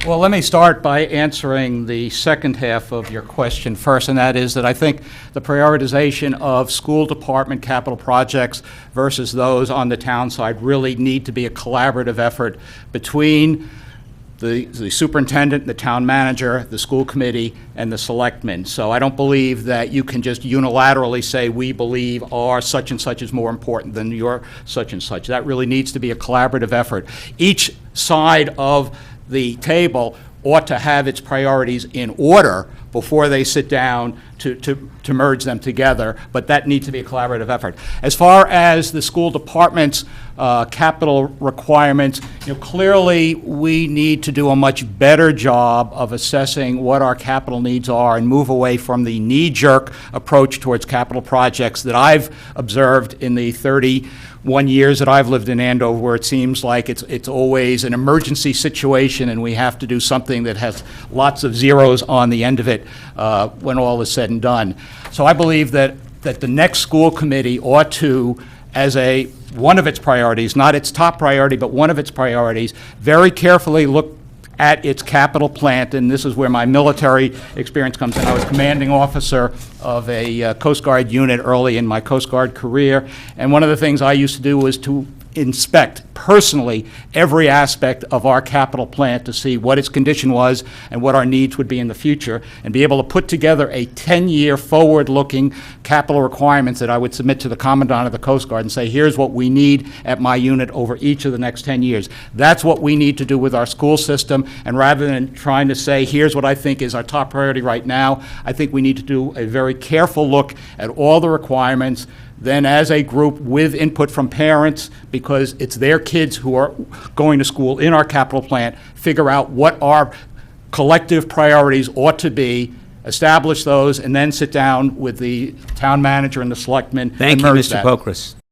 Well, let me start by answering the second half of your question first, and that is that I think the prioritization of school department capital projects versus those on the town side really need to be a collaborative effort between the superintendent, the town manager, the school committee, and the selectmen. So I don't believe that you can just unilaterally say, we believe our such and such is more important than your such and such. That really needs to be a collaborative effort. Each side of the table ought to have its priorities in order before they sit down to merge them together, but that needs to be a collaborative effort. As far as the school department's capital requirements, clearly we need to do a much better job of assessing what our capital needs are and move away from the knee-jerk approach towards capital projects that I've observed in the 31 years that I've lived in Andover, where it seems like it's always an emergency situation and we have to do something that has lots of zeros on the end of it when all is said and done. So I believe that the next school committee ought to, as one of its priorities, not its top priority, but one of its priorities, very carefully look at its capital plant, and this is where my military experience comes in. I was commanding officer of a Coast Guard unit early in my Coast Guard career, and one of the things I used to do was to inspect personally every aspect of our capital plant to see what its condition was and what our needs would be in the future, and be able to put together a 10-year forward-looking capital requirements that I would submit to the Commandant of the Coast Guard and say, here's what we need at my unit over each of the next 10 years. That's what we need to do with our school system, and rather than trying to say, here's what I think is our top priority right now, I think we need to do a very careful look at all the requirements, then as a group with input from parents, because it's their kids who are going to school in our capital plant, figure out what our collective priorities ought to be, establish those, and then sit down with the town manager and the selectmen and Thank you, merge Mr. that. Pokras.